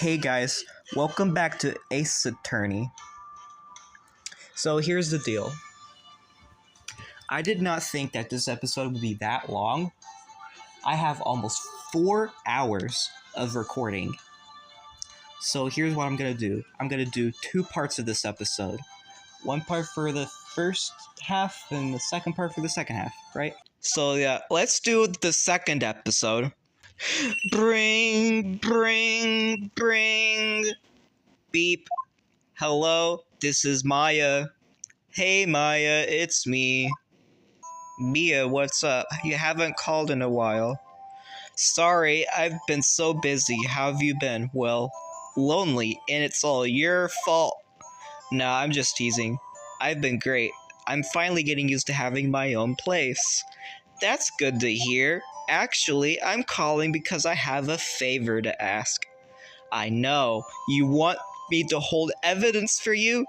Hey guys, welcome back to Ace Attorney. So here's the deal. I did not think that this episode would be that long. I have almost 4 hours of recording. So here's what I'm gonna do. I'm gonna do 2 parts of this episode. One part for the first half and the second part for the second half, right? So yeah, let's do the second episode. Bring. Beep. Hello, this is Maya. Hey Maya, it's me. Mia, what's up? You haven't called in a while. Sorry, I've been so busy. How have you been? Well, lonely, and it's all your fault. Nah, I'm just teasing. I've been great. I'm finally getting used to having my own place. That's good to hear. Actually, I'm calling because I have a favor to ask. I know. You want me to hold evidence for you?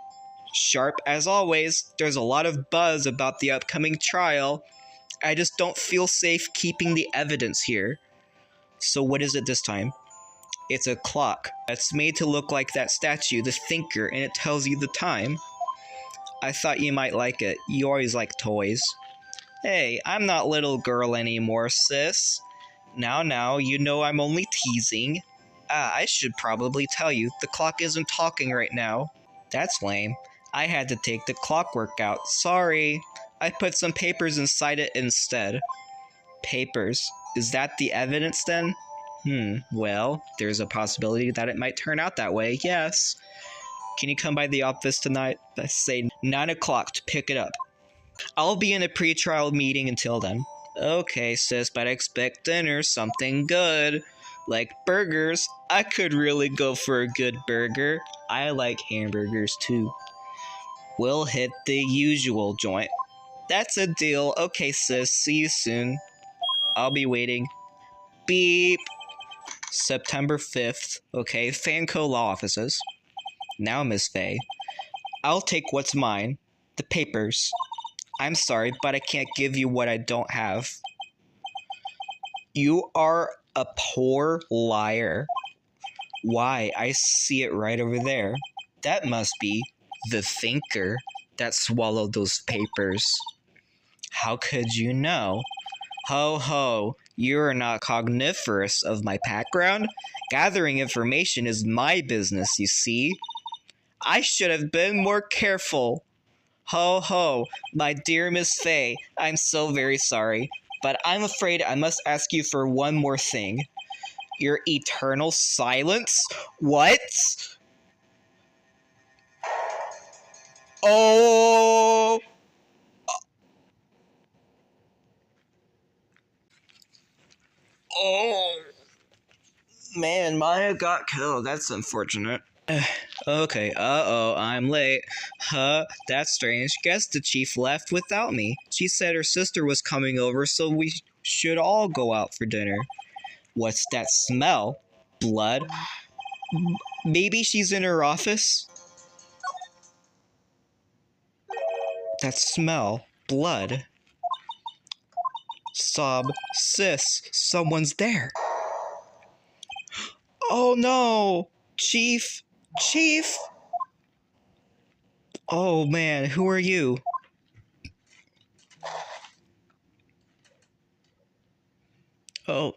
Sharp as always, there's a lot of buzz about the upcoming trial. I just don't feel safe keeping the evidence here. So what is it this time? It's a clock. It's made to look like that statue, the Thinker, and it tells you the time. I thought you might like it. You always like toys. Hey, I'm not little girl anymore, sis. Now, you know I'm only teasing. I should probably tell you, the clock isn't talking right now. That's lame. I had to take the clockwork out. Sorry. I put some papers inside it instead. Papers? Is that the evidence then? Well, there's a possibility that it might turn out that way, yes. Can you come by the office tonight? Let's say 9 o'clock to pick it up. I'll be in a pre-trial meeting until then. Okay, sis, but I expect dinner, something good. Like burgers. I could really go for a good burger. I like hamburgers too. We'll hit the usual joint. That's a deal. Okay, sis, see you soon. I'll be waiting. Beep. September 5th. Okay, Fanco Law Offices. Now, Miss Faye. I'll take what's mine. The papers. I'm sorry, but I can't give you what I don't have. You are a poor liar. Why? I see it right over there. That must be the Thinker that swallowed those papers. How could you know? Ho ho, you're not cogniferous of my background. Gathering information is my business, you see. I should have been more careful. Ho ho, my dear Miss Faye, I'm so very sorry, but I'm afraid I must ask you for one more thing. Your eternal silence? What? Oh! Oh! Man, Maya got killed. That's unfortunate. Okay, I'm late. That's strange. Guess the chief left without me. She said her sister was coming over, so we should all go out for dinner. What's that smell? Blood? Maybe she's in her office? That smell. Blood. Sob. Sis, someone's there. Oh no! Chief! Chief! Oh man, who are you? Oh.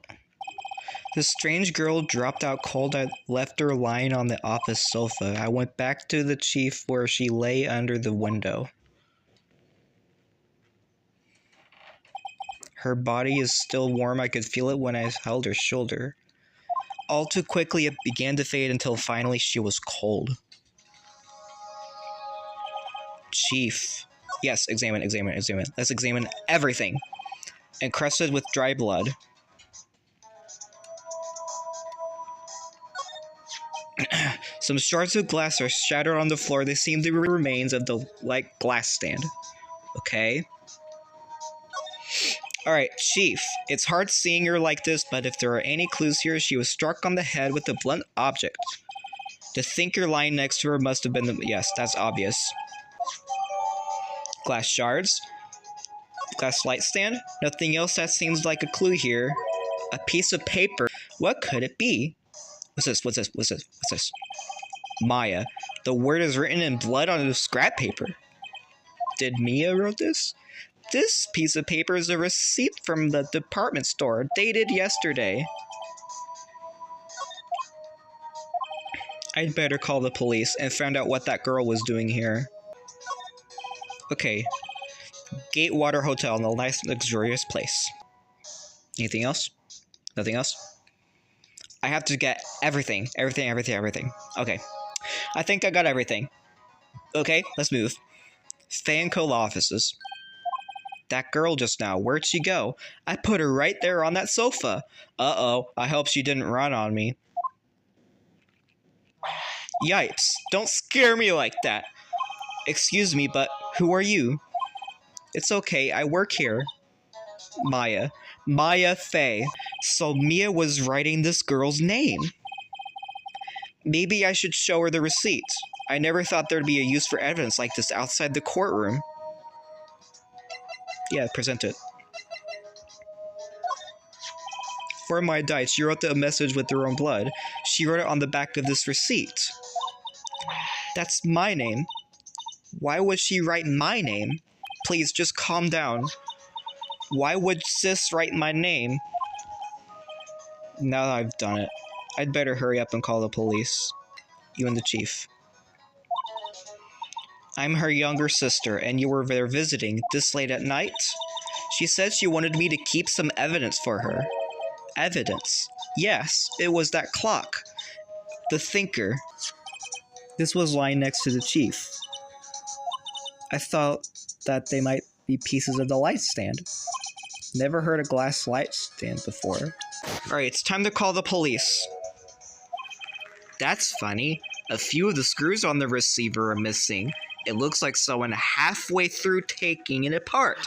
The strange girl dropped out cold. I left her lying on the office sofa. I went back to the chief where she lay under the window. Her body is still warm. I could feel it when I held her shoulder. All too quickly, it began to fade until finally she was cold. Chief. Yes, examine. Let's examine everything. Encrusted with dry blood. Some shards of glass are shattered on the floor. They seem to be remains of the glass stand. Okay. Alright, Chief. It's hard seeing her like this, but if there are any clues here, she was struck on the head with a blunt object. The Thinker lying next to her must have been the... Yes, that's obvious. Glass shards. Glass light stand. Nothing else that seems like a clue here. A piece of paper. What could it be? What's this? What's this? What's this? What's this? Maya. The word is written in blood on the scrap paper. Did Mia wrote this? This piece of paper is a receipt from the department store, dated yesterday. I'd better call the police and find out what that girl was doing here. Okay. Gatewater Hotel, a nice, luxurious place. Anything else? Nothing else? I have to get everything. Okay. I think I got everything. Okay, let's move. Fanco offices. That girl just now, where'd she go? I put her right there on that sofa. Uh-oh, I hope she didn't run on me. Yipes, don't scare me like that. Excuse me, but who are you? It's okay, I work here. Maya. Maya Fey. So Mia was writing this girl's name. Maybe I should show her the receipt. I never thought there'd be a use for evidence like this outside the courtroom. Yeah, present it. For my diet, she wrote a message with her own blood. She wrote it on the back of this receipt. That's my name. Why would she write my name? Please, just calm down. Why would sis write my name? Now that I've done it, I'd better hurry up and call the police. You and the chief. I'm her younger sister, and you were there visiting this late at night? She said she wanted me to keep some evidence for her. Evidence? Yes, it was that clock. The thinker. This was lying next to the chief. I thought that they might be pieces of the light stand. Never heard a glass light stand before. Alright, it's time to call the police. That's funny. A few of the screws on the receiver are missing. It looks like someone halfway through taking it apart.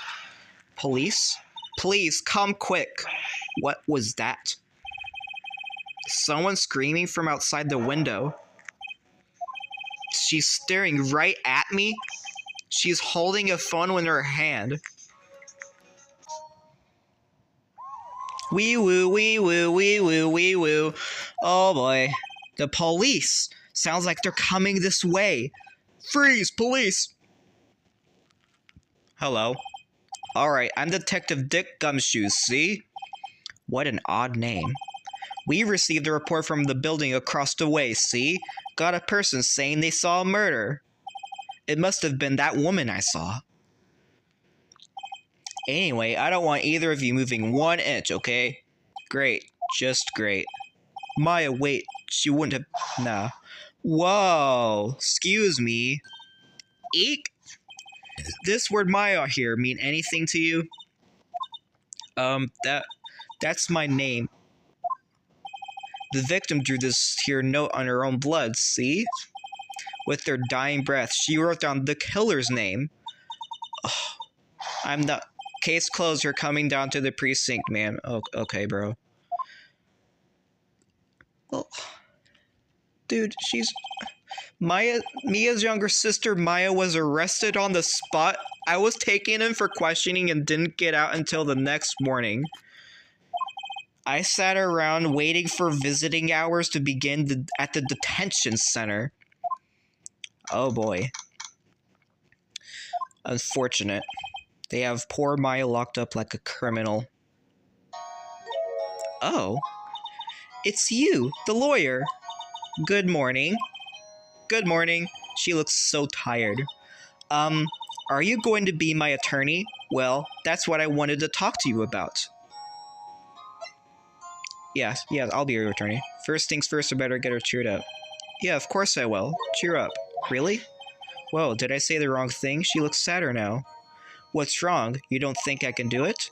Police? Please, come quick. What was that? Someone screaming from outside the window. She's staring right at me. She's holding a phone in her hand. Wee woo, wee woo, wee woo, wee woo. Oh boy. The police. Sounds like they're coming this way. Freeze, police! Hello. Alright, I'm Detective Dick Gumshoes, see? What an odd name. We received a report from the building across the way, see? Got a person saying they saw a murder. It must have been that woman I saw. Anyway, I don't want either of you moving 1 inch, okay? Great. Just great. Maya, wait. She wouldn't have... Nah. Whoa. Excuse me. Eek. This word Maya here mean anything to you? That's my name. The victim drew this here note on her own blood, see? With their dying breath, she wrote down the killer's name. Oh, I'm not... Case closed, you're coming down to the precinct, man. Oh, okay, bro. Well... Dude, Mia's younger sister, Maya, was arrested on the spot. I was taken in for questioning and didn't get out until the next morning. I sat around waiting for visiting hours to begin at the detention center. Oh boy. Unfortunate. They have poor Maya locked up like a criminal. Oh. It's you, the lawyer. Good morning. Good morning. She looks so tired. Are you going to be my attorney? Well, that's what I wanted to talk to you about. Yeah, I'll be your attorney. First things first, I better get her cheered up. Yeah, of course I will. Cheer up. Really? Whoa, did I say the wrong thing? She looks sadder now. What's wrong? You don't think I can do it?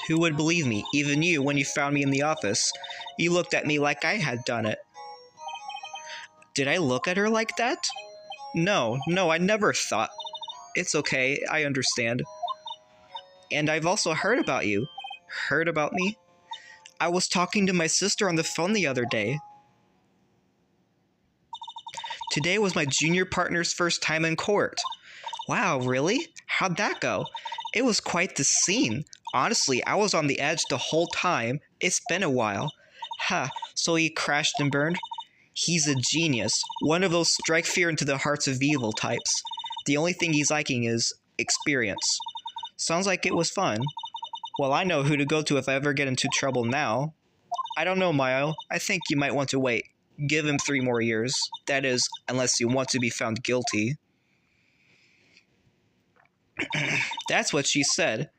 Who would believe me? Even you, when you found me in the office. You looked at me like I had done it. Did I look at her like that? No, I never thought. It's okay, I understand. And I've also heard about you. Heard about me? I was talking to my sister on the phone the other day. Today was my junior partner's first time in court. Wow, really? How'd that go? It was quite the scene. Honestly, I was on the edge the whole time. It's been a while. Ha, so he crashed and burned? He's a genius. One of those strike fear into the hearts of evil types. The only thing he's lacking is experience. Sounds like it was fun. Well, I know who to go to if I ever get into trouble now. I don't know, Mio. I think you might want to wait. Give him 3 more years. That is, unless you want to be found guilty. That's what she said.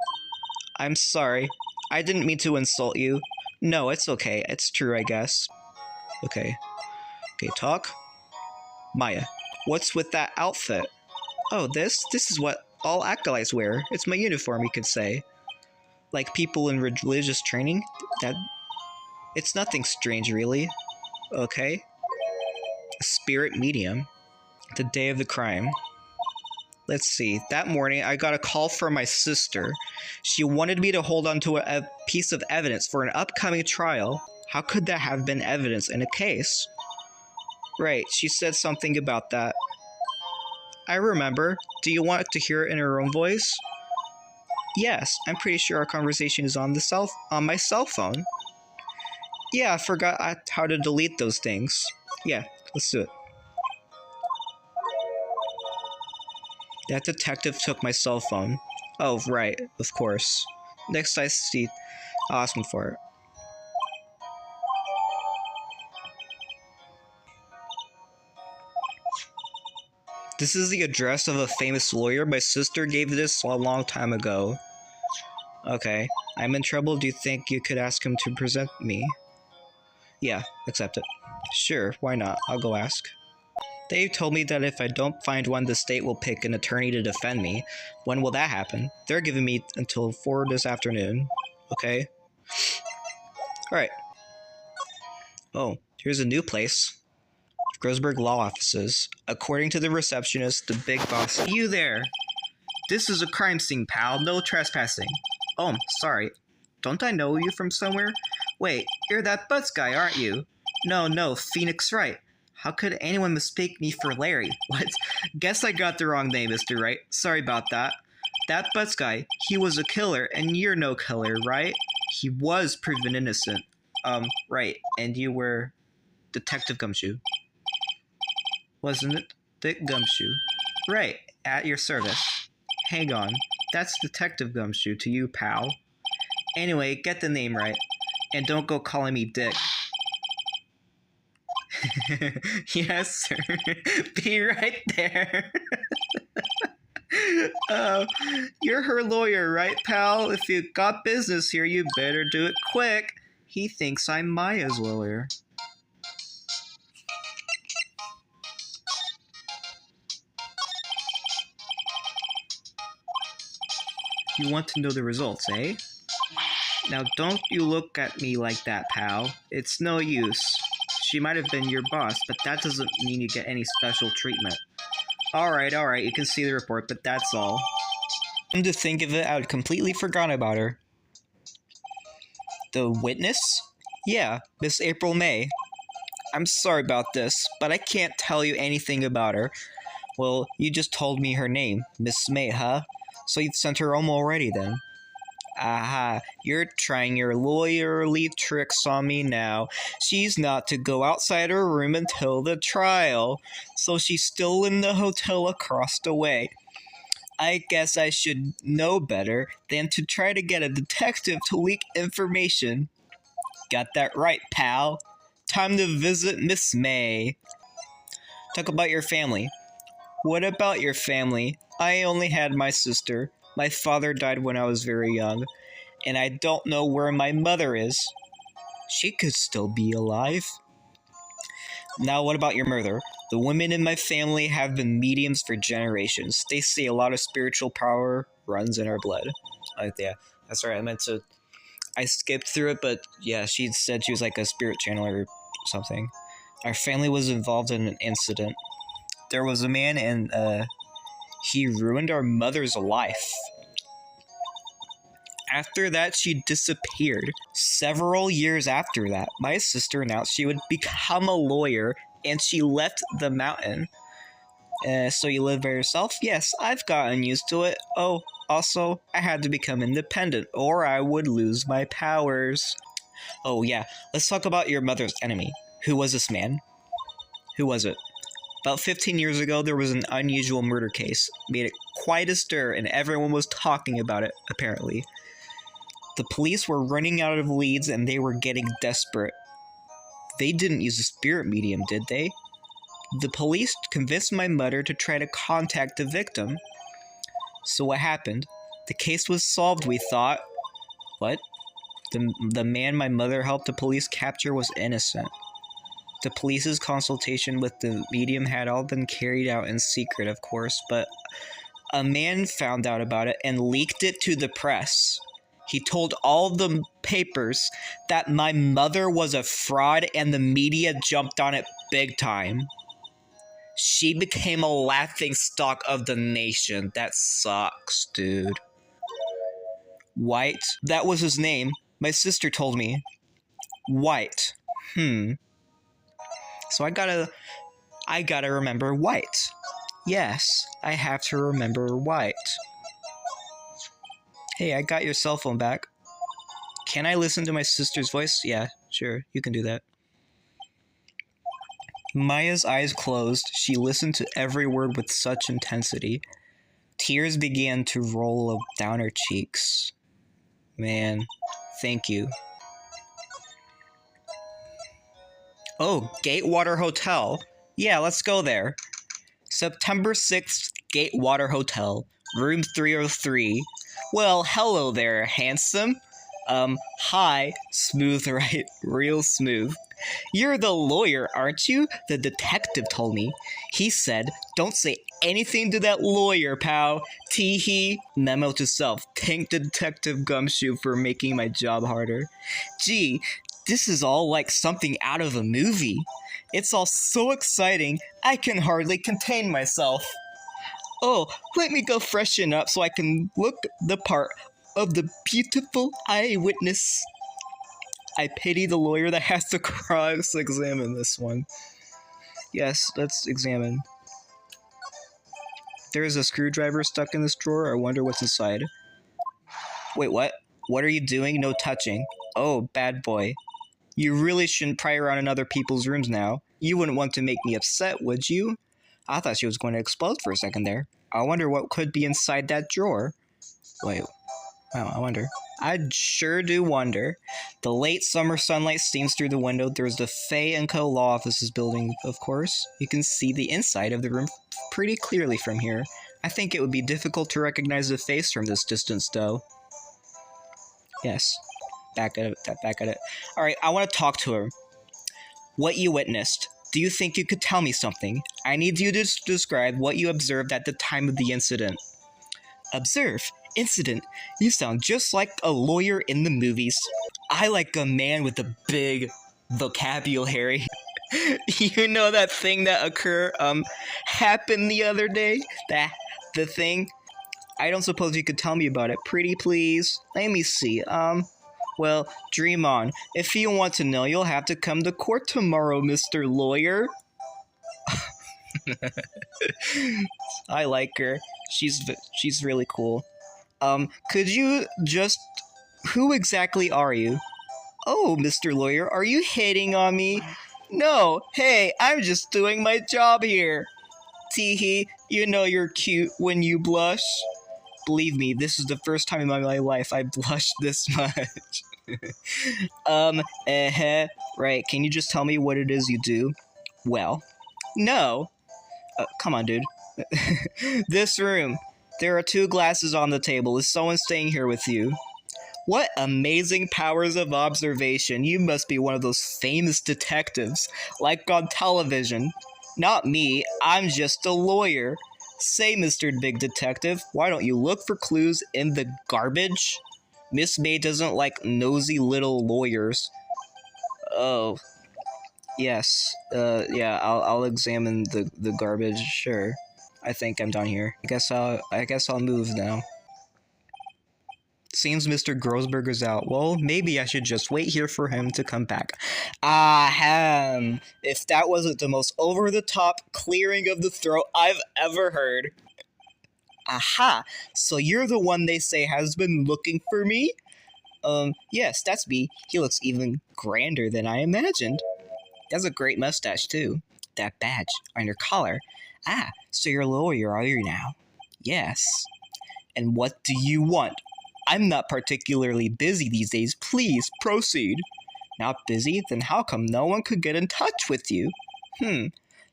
I'm sorry. I didn't mean to insult you. No, it's okay. It's true, I guess. Okay, talk. Maya, what's with that outfit? Oh, this is what all acolytes wear. It's my uniform, you could say. Like people in religious training? It's nothing strange, really. Okay. A spirit medium. The day of the crime. Let's see. That morning, I got a call from my sister. She wanted me to hold on to a piece of evidence for an upcoming trial. How could that have been evidence in a case? Right, she said something about that. I remember. Do you want to hear it in her own voice? Yes, I'm pretty sure our conversation is on my cell phone. Yeah, I forgot how to delete those things. Yeah, let's do it. That detective took my cell phone. Oh, right, of course. Next I see, I'll ask him for it. This is the address of a famous lawyer. My sister gave this a long time ago. Okay, I'm in trouble. Do you think you could ask him to present me? Yeah, accept it. Sure, why not? I'll go ask. They told me that if I don't find one, the state will pick an attorney to defend me. When will that happen? They're giving me until 4 this afternoon. Okay. Alright. Oh, here's a new place. Grossberg Law Offices. According to the receptionist, the big boss. You there! This is a crime scene, pal. No trespassing. Oh, sorry. Don't I know you from somewhere? Wait, you're that Butts guy, aren't you? No, Phoenix Wright. How could anyone mistake me for Larry? What? Guess I got the wrong name, Mr. Wright. Sorry about that. That Butts guy, he was a killer, and you're no killer, right? He was proven innocent. Right. And you were Detective Gumshoe. Wasn't it? Dick Gumshoe. Right. At your service. Hang on. That's Detective Gumshoe to you, pal. Anyway, get the name right. And don't go calling me Dick. Yes, sir. Be right there. You're her lawyer, right, pal? If you got business here, you better do it quick. He thinks I'm Maya's lawyer. You want to know the results, eh? Now don't you look at me like that, pal. It's no use. She might have been your boss, but that doesn't mean you get any special treatment. Alright, you can see the report, but that's all. Come to think of it, I had completely forgotten about her. The witness? Yeah, Miss April May. I'm sorry about this, but I can't tell you anything about her. Well, you just told me her name, Miss May, huh? So you've sent her home already then. Aha, you're trying your lawyerly tricks on me now. She's not to go outside her room until the trial, so she's still in the hotel across the way. I guess I should know better than to try to get a detective to leak information. Got that right, pal. Time to visit Miss May. Talk about your family. What about your family? I only had my sister. My father died when I was very young, and I don't know where my mother is. She could still be alive. Now, what about your mother? The women in my family have been mediums for generations. They say a lot of spiritual power runs in our blood. Yeah, that's right. I skipped through it, but yeah, she said she was like a spirit channeler or something. Our family was involved in an incident. There was a man and, he ruined our mother's life. After that, she disappeared. Several years after that, my sister announced she would become a lawyer, and she left the mountain. So you live by yourself? Yes, I've gotten used to it. Oh, also, I had to become independent, or I would lose my powers. Oh, yeah. Let's talk about your mother's enemy. Who was this man? Who was it? About 15 years ago, there was an unusual murder case. Made it quite a stir, and everyone was talking about it, apparently. The police were running out of leads, and they were getting desperate. They didn't use a spirit medium, did they? The police convinced my mother to try to contact the victim. So what happened? The case was solved, we thought. What? The man my mother helped the police capture was innocent. The police's consultation with the medium had all been carried out in secret, of course, but a man found out about it and leaked it to the press. He told all the papers that my mother was a fraud, and the media jumped on it big time. She became a laughingstock of the nation. That sucks, dude. White? That was his name. My sister told me. White. So I gotta remember White. Yes, I have to remember White. Hey, I got your cell phone back. Can I listen to my sister's voice? Yeah, sure, you can do that. Maya's eyes closed. She listened to every word with such intensity. Tears began to roll down her cheeks. Man, thank you. Oh, Gatewater Hotel. Yeah, let's go there. September 6th, Gatewater Hotel, room 303. Well, hello there, handsome. Hi, smooth, right? Real smooth. You're the lawyer, aren't you? The detective told me. He said, don't say anything to that lawyer, pal. Tee-hee. Memo to self. Thank the Detective Gumshoe for making my job harder. Gee, this is all like something out of a movie. It's all so exciting, I can hardly contain myself. Oh, let me go freshen up so I can look the part of the beautiful eyewitness. I pity the lawyer that has to cross-examine this one. Yes, let's examine. There is a screwdriver stuck in this drawer. I wonder what's inside. Wait, what? What are you doing? No touching. Oh, bad boy. You really shouldn't pry around in other people's rooms now. You wouldn't want to make me upset, would you? I thought she was going to explode for a second there. I wonder what could be inside that drawer. Wait, wow, I wonder. I sure do wonder. The late summer sunlight streams through the window. There's the Fay & Co. law offices building, of course. You can see the inside of the room pretty clearly from here. I think it would be difficult to recognize the face from this distance, though. Yes. Back at it. Alright, I want to talk to her. What you witnessed. Do you think you could tell me something? I need you to describe what you observed at the time of the incident. Observe? Incident? You sound just like a lawyer in the movies. I like a man with a big vocabulary. You know that thing that happened the other day? The thing? I don't suppose you could tell me about it. Pretty please? Let me see. Well, dream on. If you want to know, you'll have to come to court tomorrow, Mr. Lawyer. I like her. She's really cool. Could you just... Who exactly are you? Oh, Mr. Lawyer, are you hitting on me? No, hey, I'm just doing my job here. Tee-hee, you know you're cute when you blush. Believe me, this is the first time in my life I blushed this much. Right, can you just tell me what it is you do? Well, no. Come on, dude. This room. There are 2 glasses on the table. Is someone staying here with you? What amazing powers of observation. You must be one of those famous detectives, like on television. Not me, I'm just a lawyer. Say, Mr. Big Detective, why don't you look for clues in the garbage? Miss May doesn't like nosy little lawyers. Oh. Yes. Yeah, I'll examine the garbage, sure. I think I'm done here. I guess I'll move now. Seems Mr. Grossberg is out. Well, maybe I should just wait here for him to come back. Ahem. If that wasn't the most over-the-top clearing of the throat I've ever heard. Aha! So you're the one they say has been looking for me? Yes, that's me. He looks even grander than I imagined. That's a great mustache, too. That badge on your collar. Ah, so you're a lawyer, are you now? Yes. And what do you want? I'm not particularly busy these days. Please, proceed. Not busy? Then how come no one could get in touch with you?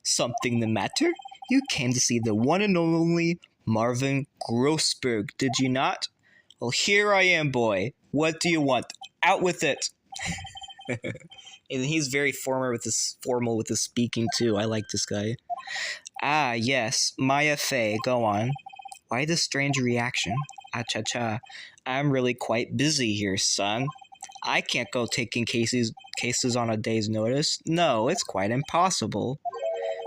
Something the matter? You came to see the one and only Marvin Grossberg, did you not? Well, here I am, boy. What do you want? Out with it. And he's very formal with his speaking too. I like this guy. Ah, yes, Maya Fey. Go on. Why this strange reaction? Ah, cha. I'm really quite busy here, son. I can't go taking cases on a day's notice. No, it's quite impossible.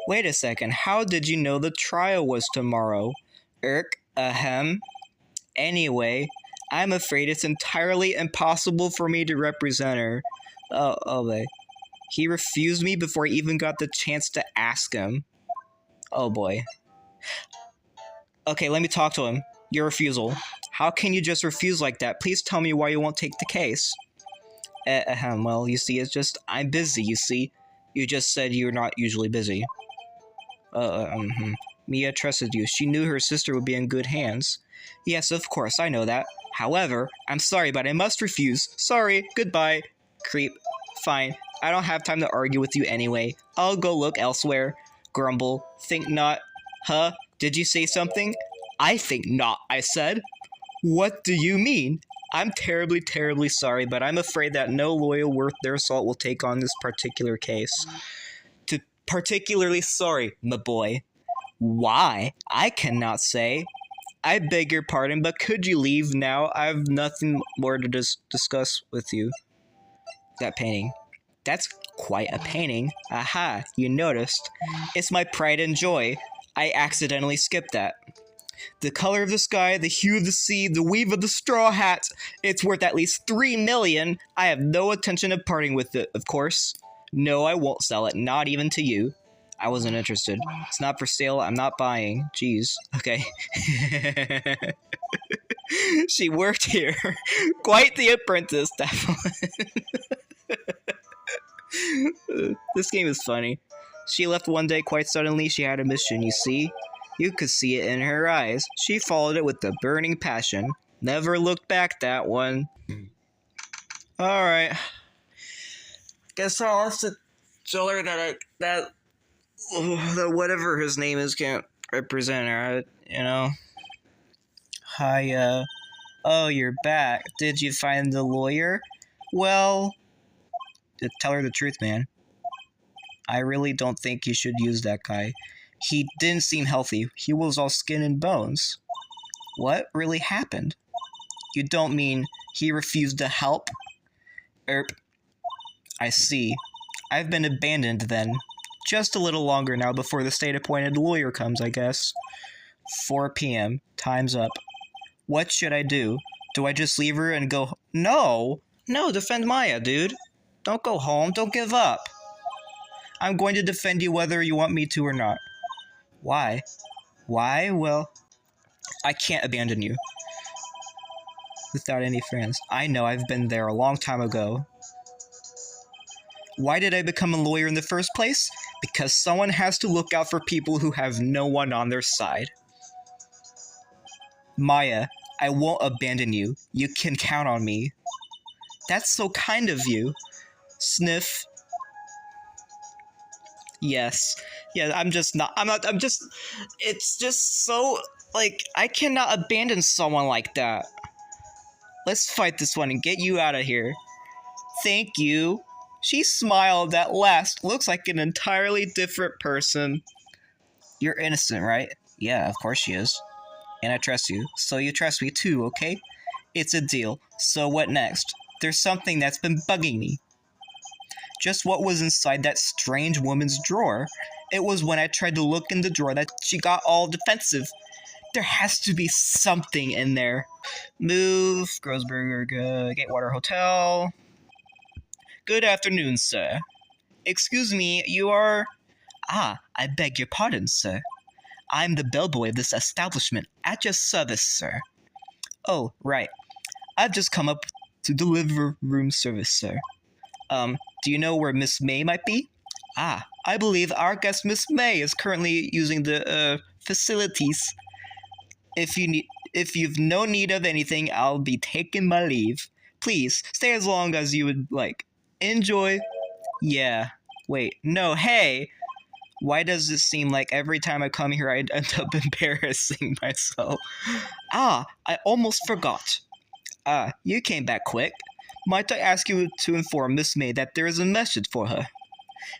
Wait a second. How did you know the trial was tomorrow? Ahem. Anyway, I'm afraid it's entirely impossible for me to represent her. Oh, he refused me before I even got the chance to ask him. Oh boy. Okay, let me talk to him. Your refusal. How can you just refuse like that? Please tell me why you won't take the case. Well, you see, it's just, I'm busy, you see. You just said you're not usually busy. Mia trusted you. She knew her sister would be in good hands. Yes, of course, I know that. However, I'm sorry, but I must refuse. Sorry, goodbye. Creep. Fine. I don't have time to argue with you anyway. I'll go look elsewhere. Grumble. Think not. Huh? Did you say something? I think not, I said. What do you mean? I'm terribly, terribly sorry, but I'm afraid that no lawyer worth their salt will take on this particular case. Particularly sorry, my boy. Why? I cannot say. I beg your pardon, but could you leave now? I have nothing more to discuss with you. That painting. That's quite a painting. Aha, you noticed. It's my pride and joy. I accidentally skipped that. The color of the sky, the hue of the sea, the weave of the straw hat. It's worth at least 3 million. I have no intention of parting with it, of course. No, I won't sell it, not even to you. I wasn't interested. It's not for sale, I'm not buying. Jeez. Okay. She worked here. Quite the apprentice, definitely. This game is funny. She left one day quite suddenly. She had a mission, you see. You could see it in her eyes. She followed it with a burning passion. Never looked back, that one. Alright. Guess I'll have to tell her that whatever his name is can't represent her, you know? Hi, oh, you're back. Did you find the lawyer? Well, tell her the truth, man. I really don't think you should use that guy. He didn't seem healthy. He was all skin and bones. What really happened? You don't mean he refused to help? I see. I've been abandoned then. Just a little longer now before the state-appointed lawyer comes, I guess. 4 p.m. Time's up. What should I do? Do I just leave her and go... No! No, defend Maya, dude. Don't go home. Don't give up. I'm going to defend you whether you want me to or not. Why? Why? Well, I can't abandon you. Without any friends. I know, I've been there a long time ago. Why did I become a lawyer in the first place? Because someone has to look out for people who have no one on their side. Maya, I won't abandon you. You can count on me. That's so kind of you. Sniff. Yes. Yeah, I'm just... It's just so... Like, I cannot abandon someone like that. Let's fight this one and get you out of here. Thank you. She smiled at last. Looks like an entirely different person. You're innocent, right? Yeah, of course she is. And I trust you. So you trust me too, okay? It's a deal. So what next? There's something that's been bugging me. Just what was inside that strange woman's drawer? It was when I tried to look in the drawer that she got all defensive. There has to be something in there. Move, Grossberg, Gatewater Hotel. Good afternoon, sir. Excuse me, you are... Ah, I beg your pardon, sir. I'm the bellboy of this establishment, at your service, sir. Oh, right. I've just come up to deliver room service, sir. Do you know where Miss May might be? Ah, I believe our guest Miss May is currently using the facilities. If you've no need of anything, I'll be taking my leave. Please stay as long as you would like. Enjoy. Yeah. Wait. No. Hey. Why does it seem like every time I come here, I end up embarrassing myself? Ah, I almost forgot. You came back quick. Might I ask you to inform Miss May that there is a message for her?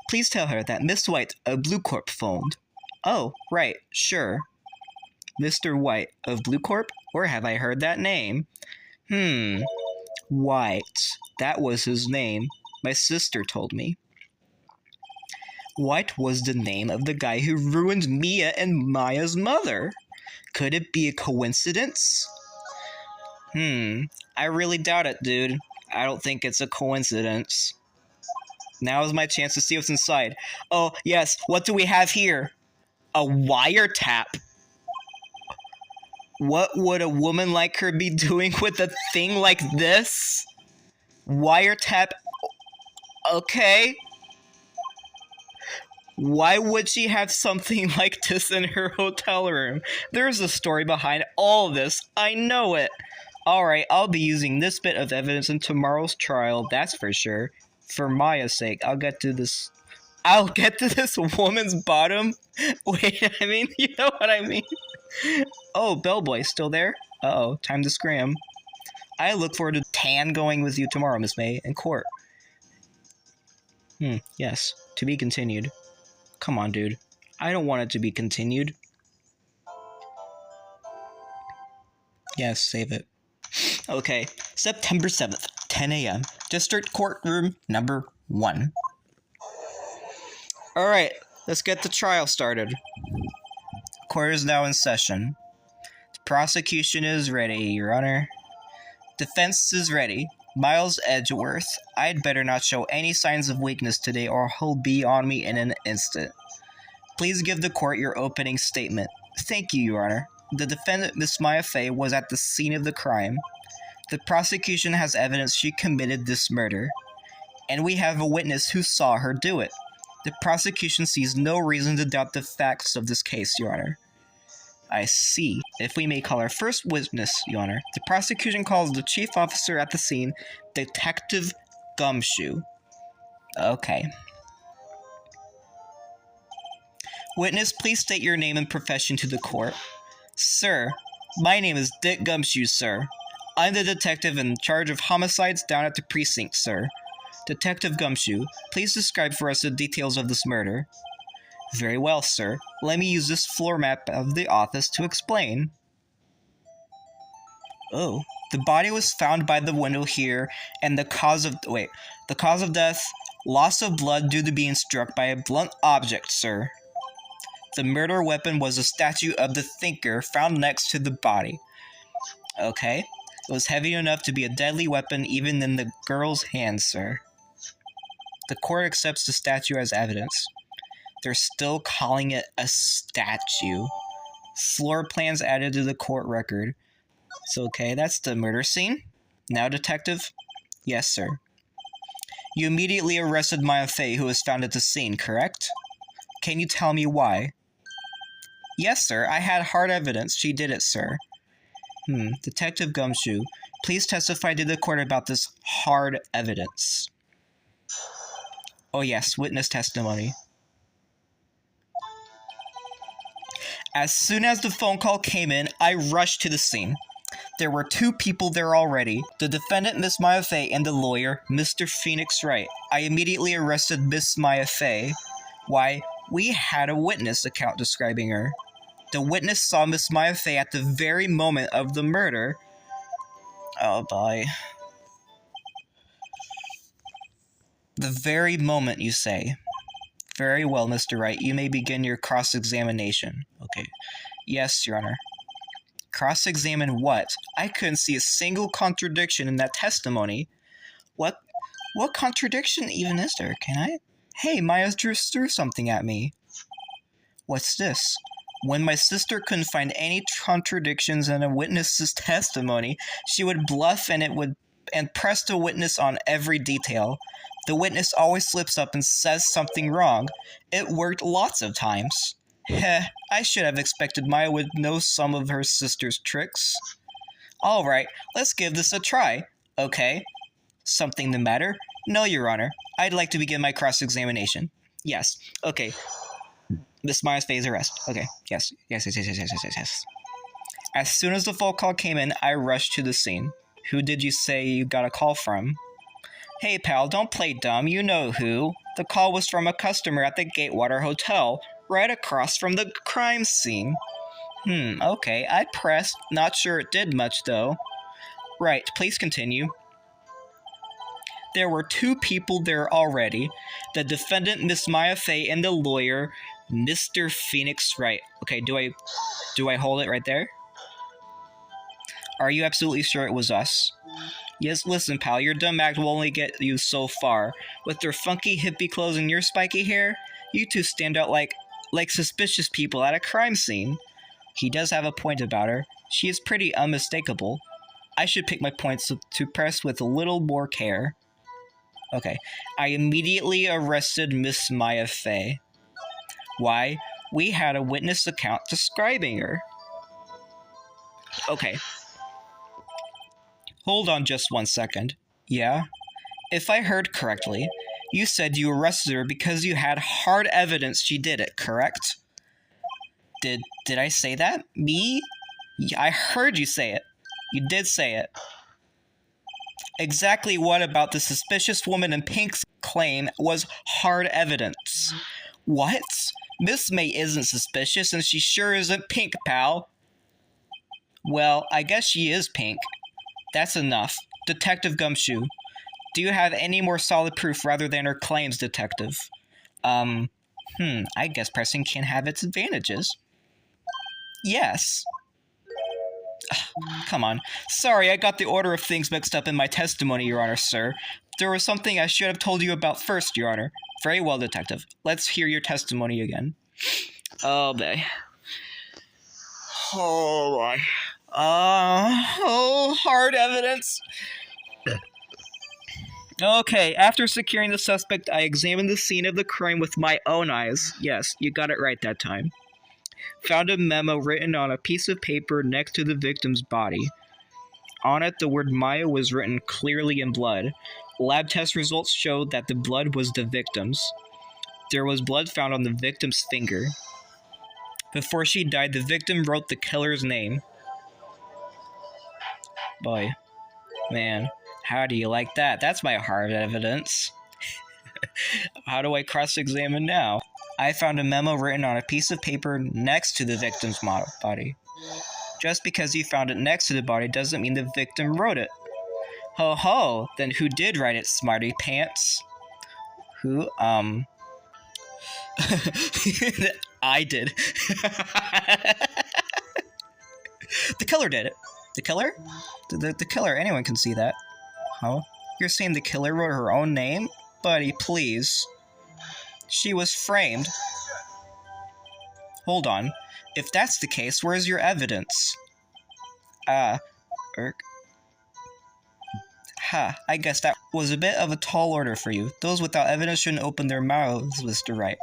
Please tell her that Miss White of Blue Corp phoned. Oh, right, sure. Mr. White of Blue Corp? Where have I heard that name? White. That was his name. My sister told me. White was the name of the guy who ruined Mia and Maya's mother. Could it be a coincidence? I really doubt it, dude. I don't think it's a coincidence. Now is my chance to see what's inside. Oh, yes, what do we have here? A wiretap. What would a woman like her be doing with a thing like this? Wiretap. Okay. Why would she have something like this in her hotel room? There's a story behind all this. I know it. Alright, I'll be using this bit of evidence in tomorrow's trial, that's for sure. For Maya's sake, I'll get to this woman's bottom. Wait, I mean, you know what I mean? Oh, Bellboy, still there? Uh-oh, time to scram. I look forward to tan going with you tomorrow, Miss May, in court. Yes, to be continued. Come on, dude. I don't want it to be continued. Yes, save it. Okay, September 7th, 10 a.m. District Courtroom number 1. Alright, let's get the trial started. Court is now in session. The prosecution is ready, Your Honor. Defense is ready. Miles Edgeworth, I'd better not show any signs of weakness today or he'll be on me in an instant. Please give the court your opening statement. Thank you, Your Honor. The defendant, Miss Maya Fey, was at the scene of the crime. The prosecution has evidence she committed this murder, and we have a witness who saw her do it. The prosecution sees no reason to doubt the facts of this case, Your Honor. I see. If we may call our first witness, Your Honor. The prosecution calls the chief officer at the scene, Detective Gumshoe. Okay. Witness, please state your name and profession to the court. Sir, my name is Dick Gumshoe, sir. I'm the detective in charge of homicides down at the precinct, sir. Detective Gumshoe, please describe for us the details of this murder. Very well, sir. Let me use this floor map of the office to explain. Oh, the body was found by the window here, and the cause of death, loss of blood due to being struck by a blunt object, sir. The murder weapon was a statue of the Thinker found next to the body. Okay. It was heavy enough to be a deadly weapon even in the girl's hands, sir. The court accepts the statue as evidence. They're still calling it a statue. Floor plans added to the court record. So, okay, that's the murder scene. Now, detective? Yes, sir. You immediately arrested Maya Fey, who was found at the scene, correct? Can you tell me why? Yes, sir. I had hard evidence. She did it, sir. Detective Gumshoe, please testify to the court about this hard evidence. Oh yes, witness testimony. As soon as the phone call came in, I rushed to the scene. There were 2 people there already, the defendant, Miss Maya Fey, and the lawyer, Mr. Phoenix Wright. I immediately arrested Miss Maya Fey. Why, we had a witness account describing her. The witness saw Miss Maya Fey at the very moment of the murder. Oh boy. The very moment, you say. Very well, Mr. Wright. You may begin your cross-examination. Okay. Yes, Your Honor. Cross-examine what? I couldn't see a single contradiction in that testimony. What contradiction even is there? Can I? Hey, Maya just threw something at me. What's this? When my sister couldn't find any contradictions in a witness's testimony, she would bluff and it would and press the witness on every detail. The witness always slips up and says something wrong. It worked lots of times. Heh, I should have expected Maya would know some of her sister's tricks. Alright, let's give this a try. Okay. Something the matter? No, Your Honor. I'd like to begin my cross-examination. Yes. Okay. Miss Maya's phase arrest. Okay. Yes. Yes. As soon as the phone call came in, I rushed to the scene. Who did you say you got a call from? Hey, pal, don't play dumb. You know who. The call was from a customer at the Gatewater Hotel, right across from the crime scene. Okay. I pressed. Not sure it did much, though. Right. Please continue. There were 2 people there already. The defendant, Miss Maya Fey, and the lawyer, Mr. Phoenix Wright. Okay, do I hold it right there? Are you absolutely sure it was us? Yes, listen, pal, your dumb act will only get you so far. With their funky hippie clothes and your spiky hair, you two stand out like suspicious people at a crime scene. He does have a point about her. She is pretty unmistakable. I should pick my points to press with a little more care. Okay, I immediately arrested Miss Maya Fey. Why? We had a witness account describing her. Okay. Hold on just 1 second. Yeah? If I heard correctly, you said you arrested her because you had hard evidence she did it, correct? Did I say that? Me? I heard you say it. You did say it. Exactly what about the suspicious woman in pink's claim was hard evidence? What? Miss May isn't suspicious and she sure isn't pink, pal. Well, I guess she is pink. That's enough. Detective Gumshoe, do you have any more solid proof rather than her claims, Detective? I guess pressing can have its advantages. Yes. Come on. Sorry, I got the order of things mixed up in my testimony, Your Honor, sir. There was something I should have told you about first, Your Honor. Very well, Detective. Let's hear your testimony again. Oh, boy. Oh, boy. Hard evidence. Okay, after securing the suspect, I examined the scene of the crime with my own eyes. Yes, you got it right that time. Found a memo written on a piece of paper next to the victim's body. On it, the word Maya was written clearly in blood. Lab test results showed that the blood was the victim's. There was blood found on the victim's finger. Before she died, the victim wrote the killer's name. Boy, man, how do you like that? That's my hard evidence. How do I cross-examine now? I found a memo written on a piece of paper next to the victim's body. Just because you found it next to the body doesn't mean the victim wrote it. Ho ho, then who did write it, smarty pants? Who, I did. The killer did it. The killer? The killer, anyone can see that. Huh? You're saying the killer wrote her own name? Buddy, please. She was framed. Hold on. If that's the case, where's your evidence? I guess that was a bit of a tall order for you. Those without evidence shouldn't open their mouths, Mr. Wright.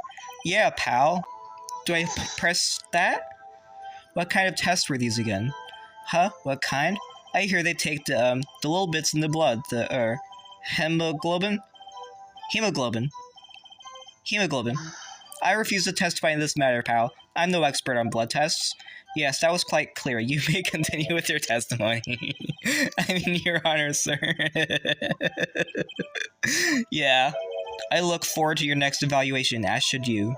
Yeah, pal. Do I press that? What kind of tests were these again? Huh? What kind? I hear they take the little bits in the blood, the, hemoglobin? Hemoglobin. I refuse to testify in this matter, pal. I'm no expert on blood tests. Yes, that was quite clear. You may continue with your testimony. I mean, Your Honor, sir. Yeah. I look forward to your next evaluation, as should you.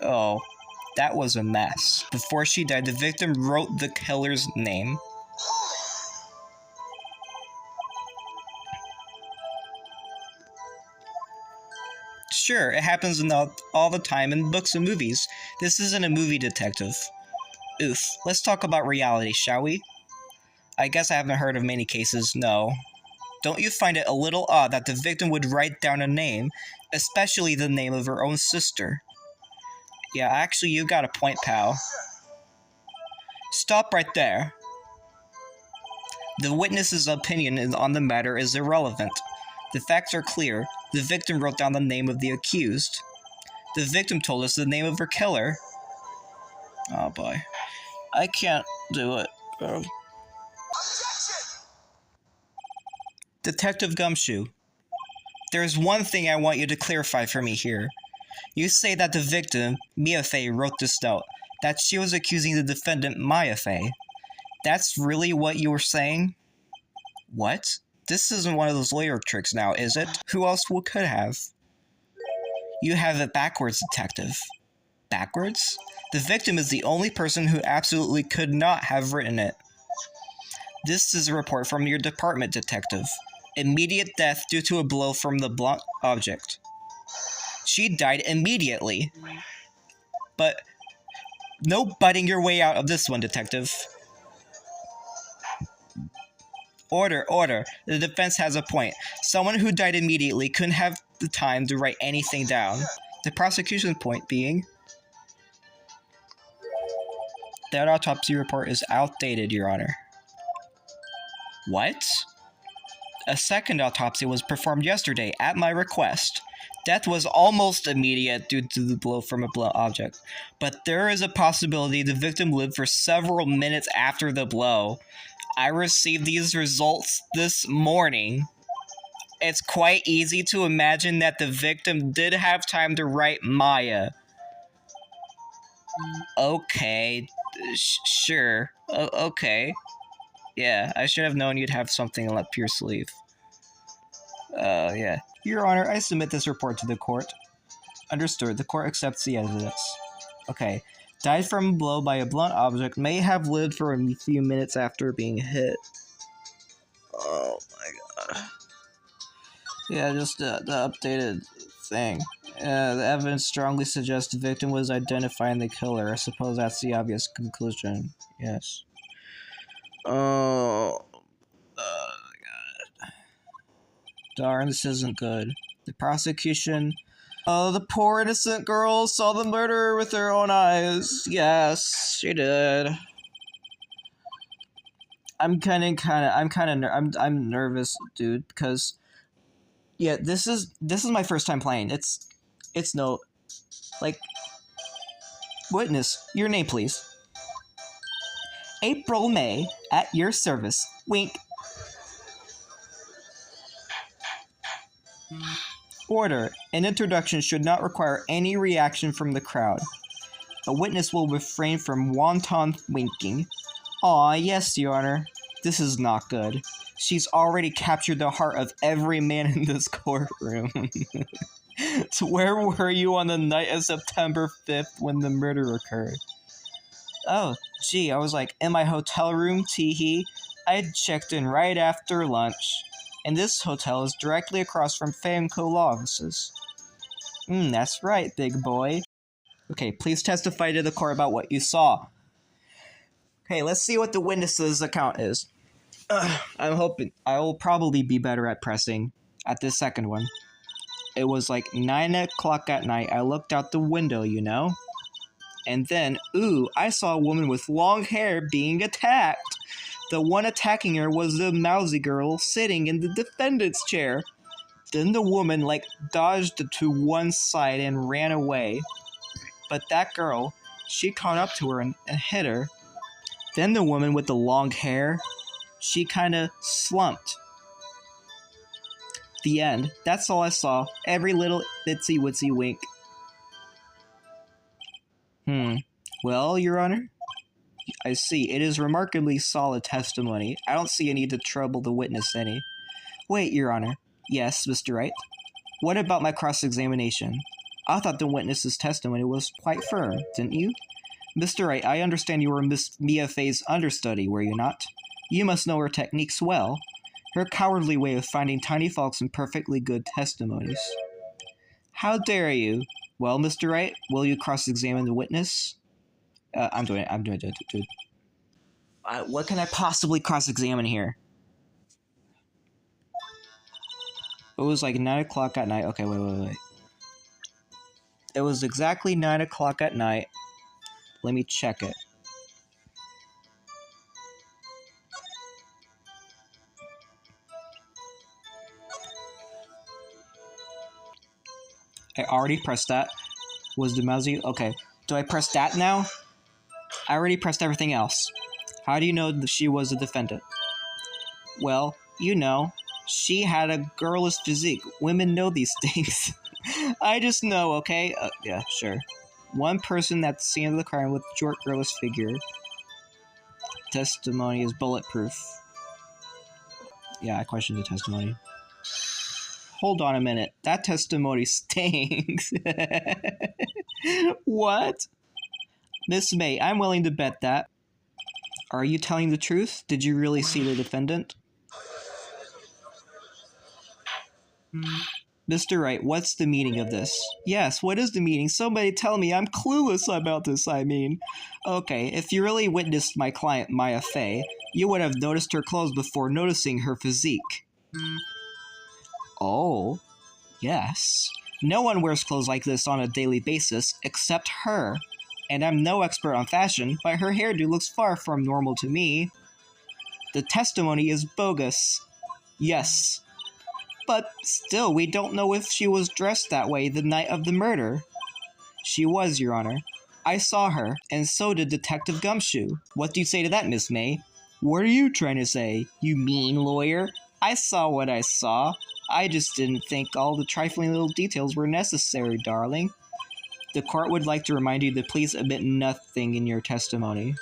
Oh, that was a mess. Before she died, the victim wrote the killer's name. Sure, it happens all the time in books and movies. This isn't a movie, Detective. Oof. Let's talk about reality, shall we? I guess I haven't heard of many cases, no. Don't you find it a little odd that the victim would write down a name, especially the name of her own sister? Yeah, actually, you got a point, pal. Stop right there. The witness's opinion on the matter is irrelevant. The facts are clear. The victim wrote down the name of the accused. The victim told us the name of her killer. Oh boy. I can't do it. Detective Gumshoe, there's one thing I want you to clarify for me here. You say that the victim, Mia Fey, wrote this note, that she was accusing the defendant, Maya Fey. That's really what you were saying? What? This isn't one of those lawyer tricks now, is it? Who else could have? You have it backwards, detective. Backwards? The victim is the only person who absolutely could not have written it. This is a report from your department, detective. Immediate death due to a blow from the blunt object. She died immediately. But no butting your way out of this one, detective. Order, order. The defense has a point. Someone who died immediately couldn't have the time to write anything down. The prosecution's point being, that autopsy report is outdated, Your Honor. What? A second autopsy was performed yesterday at my request. Death was almost immediate due to the blow from a blunt object, but there is a possibility the victim lived for several minutes after the blow. I received these results this morning. It's quite easy to imagine that the victim did have time to write Maya. Okay, sure. Okay. Yeah, I should have known you'd have something up your sleeve. Yeah. Your Honor, I submit this report to the court. Understood. The court accepts the evidence. Okay. Died from a blow by a blunt object, may have lived for a few minutes after being hit. Oh my god. Yeah, just the updated thing. The evidence strongly suggests the victim was identifying the killer. I suppose that's the obvious conclusion. Yes. Oh my god. Darn, this isn't good. The prosecution... Oh, the poor innocent girl saw the murderer with her own eyes. Yes, she did. I'm nervous, dude, because yeah, this is my first time playing. It's no, like, witness, your name, please. April May, at your service. Wink. Order. An introduction should not require any reaction from the crowd. A witness will refrain from wanton winking. Aw, yes, Your Honor. This is not good. She's already captured the heart of every man in this courtroom. So where were you on the night of September 5th when the murder occurred? Oh, gee, I was like, in my hotel room, tee-hee. I had checked in right after lunch. And this hotel is directly across from Famco law offices. That's right, big boy. Okay, please testify to the court about what you saw. Okay, let's see what the witness's account is. I'm hoping I will probably be better at pressing at this second one. It was like 9 o'clock at night. I looked out the window, you know? And then, ooh, I saw a woman with long hair being attacked. The one attacking her was the mousy girl sitting in the defendant's chair. Then the woman, like, dodged to one side and ran away. But that girl, she caught up to her and hit her. Then the woman with the long hair, she kinda slumped. The end. That's all I saw. Every little itsy witsy wink. Well, Your Honor? I see. It is remarkably solid testimony. I don't see a need to trouble the witness any. Wait, Your Honor. Yes, Mr. Wright? What about my cross-examination? I thought the witness's testimony was quite firm, didn't you? Mr. Wright, I understand you were Miss Mia Fey's understudy, were you not? You must know her techniques well. Her cowardly way of finding tiny faults in perfectly good testimonies. How dare you? Well, Mr. Wright, will you cross-examine the witness? I'm doing it, dude. What can I possibly cross-examine here? It was like 9 o'clock at night. Okay, wait. It was exactly 9 o'clock at night. Let me check it. I already pressed that. Was the Mauzi? Okay. Do I press that now? I already pressed everything else. How do you know that she was the defendant? Well, you know, she had a girlish physique. Women know these things. I just know, okay? Yeah, sure. One person at the scene of the crime with short girlish figure. Testimony is bulletproof. Yeah, I questioned the testimony. Hold on a minute. That testimony stinks. What? Miss May, I'm willing to bet that. Are you telling the truth? Did you really see the defendant? Mr. Wright, what's the meaning of this? Yes, what is the meaning? Somebody tell me. I'm clueless about this, I mean. Okay, if you really witnessed my client, Maya Fey, you would have noticed her clothes before noticing her physique. Oh, yes. No one wears clothes like this on a daily basis, except her. And I'm no expert on fashion, but her hairdo looks far from normal to me. The testimony is bogus. Yes. But still, we don't know if she was dressed that way the night of the murder. She was, Your Honor. I saw her, and so did Detective Gumshoe. What do you say to that, Miss May? What are you trying to say, you mean lawyer? I saw what I saw. I just didn't think all the trifling little details were necessary, darling. The court would like to remind you to please omit nothing in your testimony.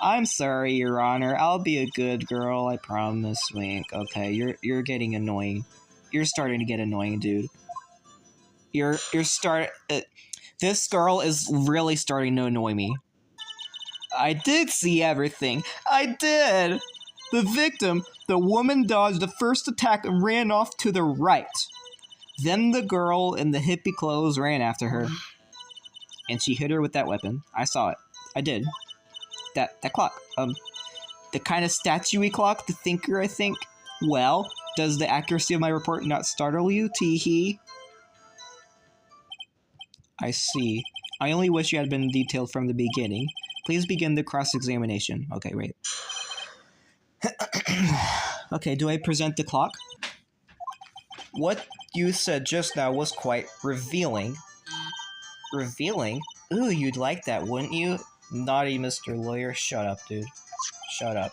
I'm sorry, Your Honor. I'll be a good girl, I promise, Wink. Okay, you're getting annoying. You're starting to get annoying, dude. This girl is really starting to annoy me. I did see everything. I did! The victim, the woman, dodged the first attack and ran off to the right. Then the girl in the hippie clothes ran after her. And she hit her with that weapon. I saw it. I did. That clock. The kind of statue-y clock, the thinker, I think. Well, does the accuracy of my report not startle you, tee-hee? I see. I only wish you had been detailed from the beginning. Please begin the cross-examination. Okay, wait. Okay, do I present the clock? What you said just now was quite revealing. Revealing? Ooh, you'd like that, wouldn't you? Naughty Mr. Lawyer. Shut up, dude. Shut up.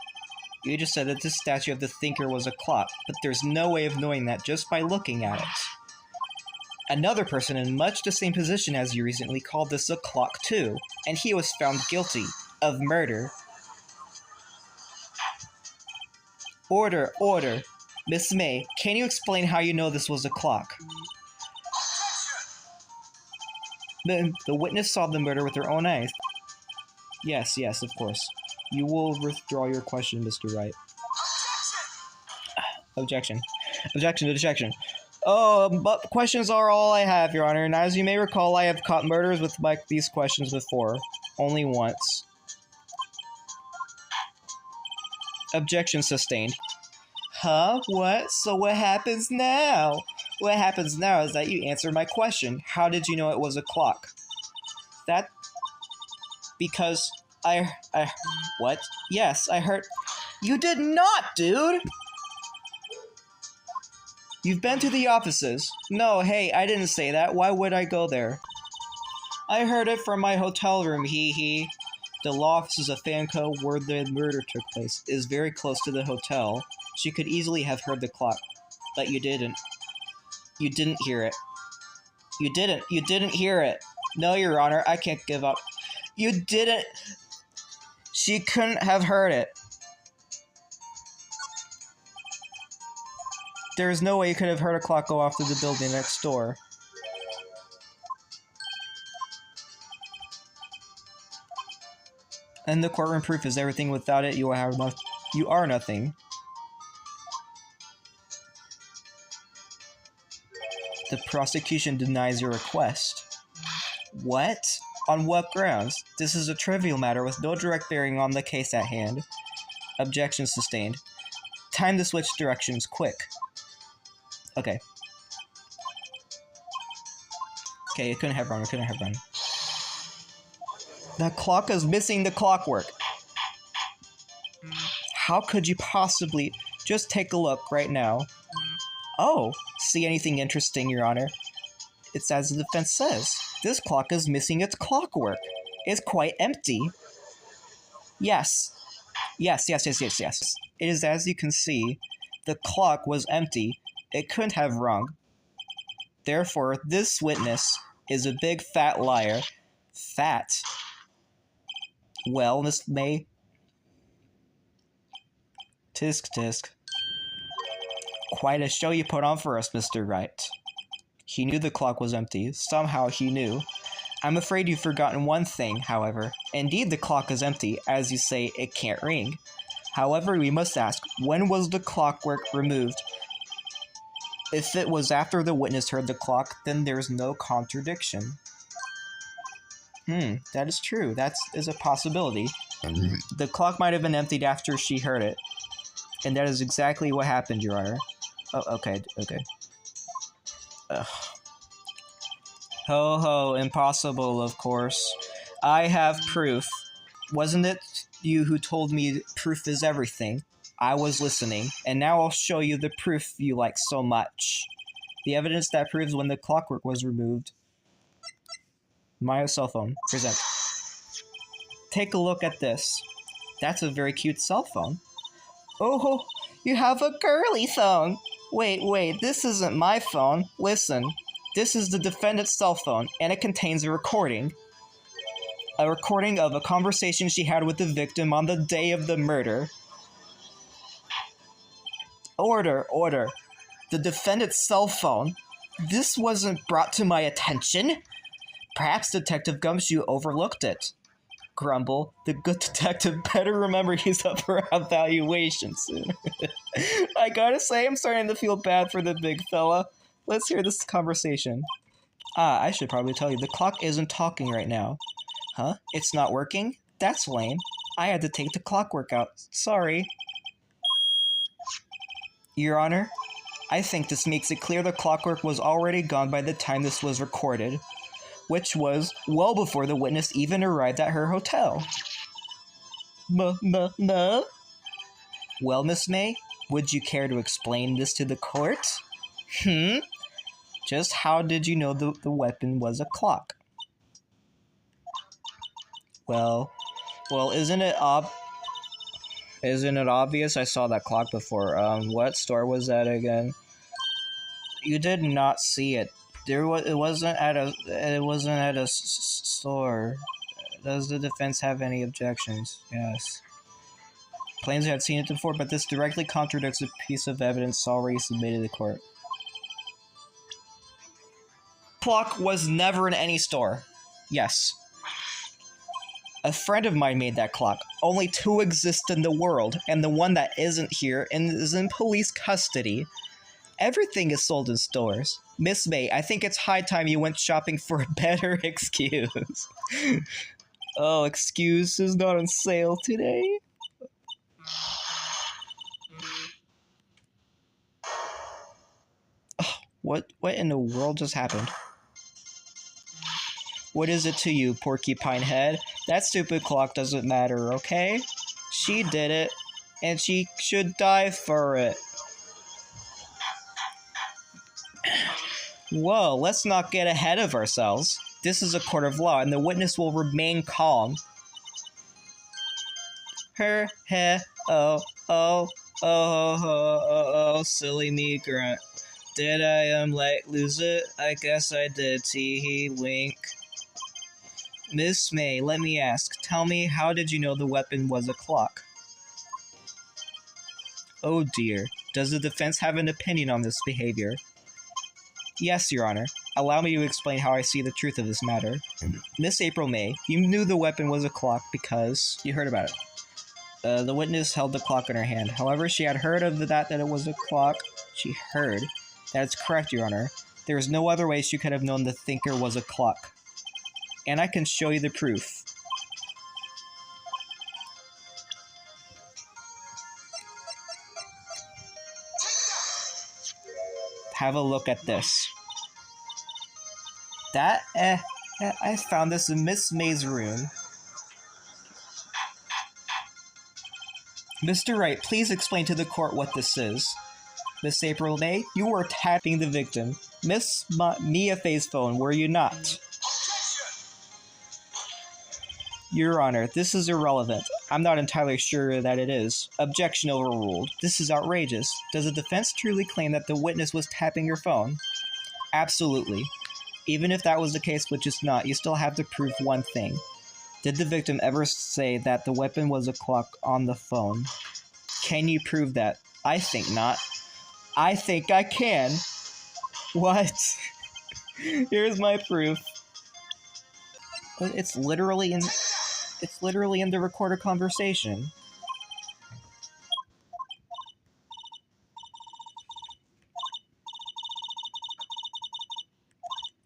You just said that this statue of the thinker was a clock, but there's no way of knowing that just by looking at it. Another person in much the same position as you recently called this a clock too, and he was found guilty of murder. Order, order. Miss May, can you explain how you know this was a clock? The witness saw the murder with her own eyes. Yes, of course. You will withdraw your question, Mr. Wright. Objection. Objection to objection. But questions are all I have, Your Honor, and as you may recall, I have caught murderers with these questions before. Only once. Objection sustained. Huh? What? So what happens now? What happens now is that you answered my question. How did you know it was a clock? That... Because I... What? Yes, I heard... You did not, dude! You've been to the offices. No, hey, I didn't say that. Why would I go there? I heard it from my hotel room, hee. The law offices of Fanco, where the murder took place, is very close to the hotel. She could easily have heard the clock. But you didn't. You didn't hear it. You didn't. You didn't hear it. No, Your Honor, I can't give up. You didn't. She couldn't have heard it. There is no way you could have heard a clock go off through the building next door. And the courtroom proof is everything. Without it, you are nothing. The prosecution denies your request. What? On what grounds? This is a trivial matter with no direct bearing on the case at hand. Objection sustained. Time to switch directions, quick. Okay. Okay, it couldn't have run. That clock is missing the clockwork. How could you possibly... Just take a look right now. Oh, see anything interesting, Your Honor? It's as the defense says. This clock is missing its clockwork. It's quite empty. Yes. Yes. It is as you can see. The clock was empty. It couldn't have rung. Therefore, this witness is a big fat liar. Fat. Well, Miss May. Tisk tisk. Quite a show you put on for us, Mr. Wright. He knew the clock was empty. Somehow he knew. I'm afraid you've forgotten one thing, however. Indeed, the clock is empty. As you say, it can't ring. However, we must ask, when was the clockwork removed? If it was after the witness heard the clock, then there's no contradiction. That is true. That is a possibility. The clock might have been emptied after she heard it. And that is exactly what happened, Your Honor. Oh, okay. Ugh. Ho ho, impossible, of course. I have proof. Wasn't it you who told me proof is everything? I was listening, and now I'll show you the proof you like so much. The evidence that proves when the clockwork was removed. Maya's cell phone. Present. Take a look at this. That's a very cute cell phone. Oh, you have a girly phone. Wait, this isn't my phone. Listen, this is the defendant's cell phone, and it contains a recording. A recording of a conversation she had with the victim on the day of the murder. Order. The defendant's cell phone. This wasn't brought to my attention. Perhaps Detective Gumshoe overlooked it. Grumble. The good detective better remember he's up for evaluation soon. I gotta say, I'm starting to feel bad for the big fella. Let's hear this conversation. I should probably tell you, the clock isn't talking right now. Huh? It's not working? That's lame. I had to take the clockwork out. Sorry. Your Honor, I think this makes it clear the clockwork was already gone by the time this was recorded, which was well before the witness even arrived at her hotel. Well, Miss May, would you care to explain this to the court? Just how did you know the weapon was a clock? Well, isn't it obvious? I saw that clock before. What store was that again? You did not see it. It wasn't at a store. Does the defense have any objections? Yes. Claims I had seen it before, but this directly contradicts a piece of evidence already submitted to the court. Clock was never in any store. Yes. A friend of mine made that clock. Only 2 exist in the world, and the one that isn't here and is in police custody. Everything is sold in stores. Miss May, I think it's high time you went shopping for a better excuse. Oh, excuse is not on sale today? Oh, what in the world just happened? What is it to you, Porcupine Head? That stupid clock doesn't matter, okay? She did it, and she should die for it. Whoa, let's not get ahead of ourselves. This is a court of law, and the witness will remain calm. Silly me grunt. Did I lose it? I guess I did, tee-hee, wink. Miss May, let me ask, tell me, how did you know the weapon was a clock? Oh dear, does the defense have an opinion on this behavior? Yes, Your Honor. Allow me to explain how I see the truth of this matter. Miss April May, you knew the weapon was a clock because you heard about it. The witness held the clock in her hand. However, she had heard of that it was a clock. She heard. That is correct, Your Honor. There is no other way she could have known the thinker was a clock. And I can show you the proof. Have a look at this. I found this in Miss May's room. Mr. Wright, please explain to the court what this is. Miss April May, you were tapping the victim. Miss Mia Fey's phone, were you not? Your Honor, this is irrelevant. I'm not entirely sure that it is. Objection overruled. This is outrageous. Does the defense truly claim that the witness was tapping your phone? Absolutely. Even if that was the case, which is not, you still have to prove one thing. Did the victim ever say that the weapon was a clock on the phone? Can you prove that? I think not. I think I can. What? Here's my proof. But it's literally in the recorded conversation.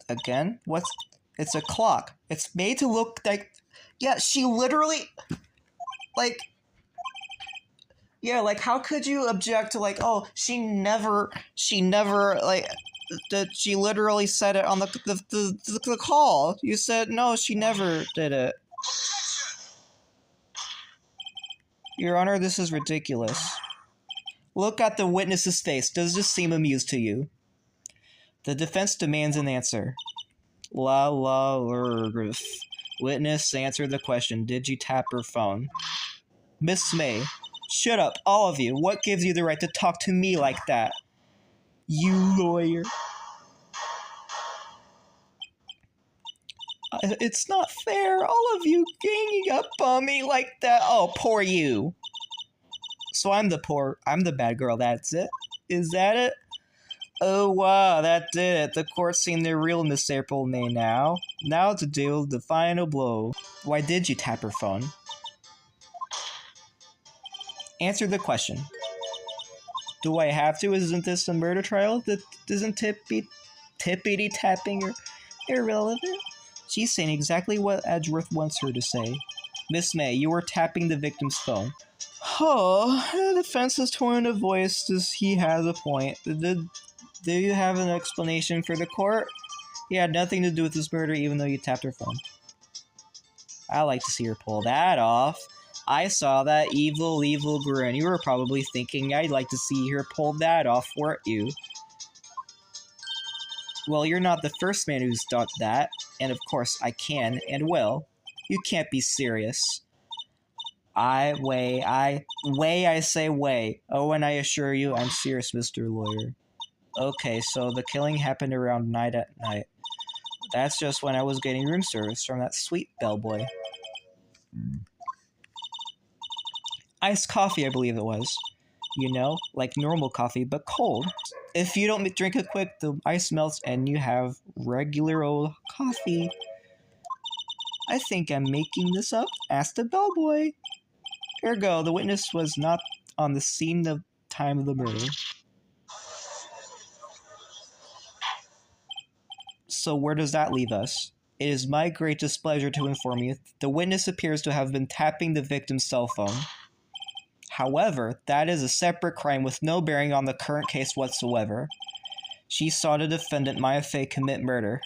Again? It's a clock. It's made to look like... Yeah, she literally... Like... Yeah, like, how could you object to, like, oh, she never, like... That she literally said it on the call. You said, no, she never did it. Your Honor, this is ridiculous. Look at the witness's face. Does this seem amused to you? The defense demands an answer. Witness, answer the question. Did you tap her phone? Miss May. Shut up, all of you. What gives you the right to talk to me like that? You lawyer. It's not fair, all of you ganging up on me like that. Oh, poor you. So I'm the bad girl, that's it? Is that it? Oh wow, that did it. The court's seen the real Miss April May now. Now to deal the final blow. Why did you tap her phone? Answer the question. Do I have to? Isn't this a murder trial? Isn't tippity tapping irrelevant? She's saying exactly what Edgeworth wants her to say. Miss May, you were tapping the victim's phone. Oh, the defense's tone of voice does he has a point. Do you have an explanation for the court? He had nothing to do with this murder even though you tapped her phone. I like to see her pull that off. I saw that evil grin. You were probably thinking I'd like to see her pull that off, weren't you? Well, you're not the first man who's done that, and of course I can and will. You can't be serious. I say way. Oh, and I assure you, I'm serious, Mr. Lawyer. Okay, so the killing happened around night at night. That's just when I was getting room service from that sweet bellboy. Iced coffee, I believe it was. You know, like normal coffee, but cold. If you don't drink it quick, the ice melts and you have regular old coffee. I think I'm making this up. Ask the bellboy. Ergo, the witness was not on the scene the time of the murder. So where does that leave us? It is my great displeasure to inform you, the witness appears to have been tapping the victim's cell phone. However, that is a separate crime with no bearing on the current case whatsoever. She saw the defendant, Maya Fey, commit murder.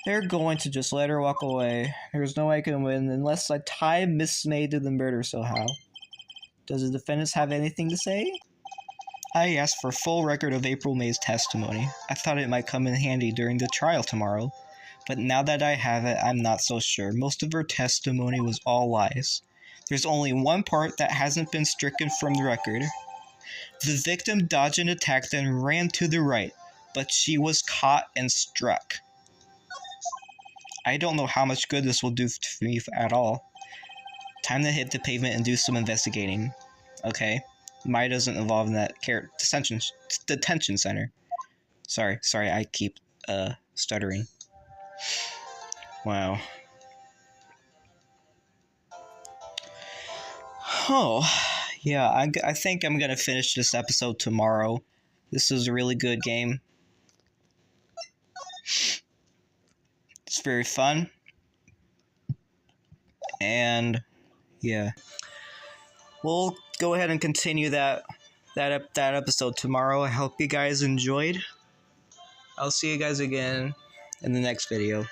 They're going to just let her walk away. There's no way I can win unless I tie Miss May to the murder somehow. Does the defendant have anything to say? I asked for a full record of April May's testimony. I thought it might come in handy during the trial tomorrow. But now that I have it, I'm not so sure. Most of her testimony was all lies. There's only one part that hasn't been stricken from the record. The victim dodged an attack then ran to the right, but she was caught and struck. I don't know how much good this will do to me at all. Time to hit the pavement and do some investigating. Okay. Maya doesn't involve in that detention center. Sorry, I keep stuttering. Wow. Oh, yeah, I think I'm gonna finish this episode tomorrow. This is a really good game. It's very fun. And, yeah. We'll go ahead and continue that episode tomorrow. I hope you guys enjoyed. I'll see you guys again in the next video.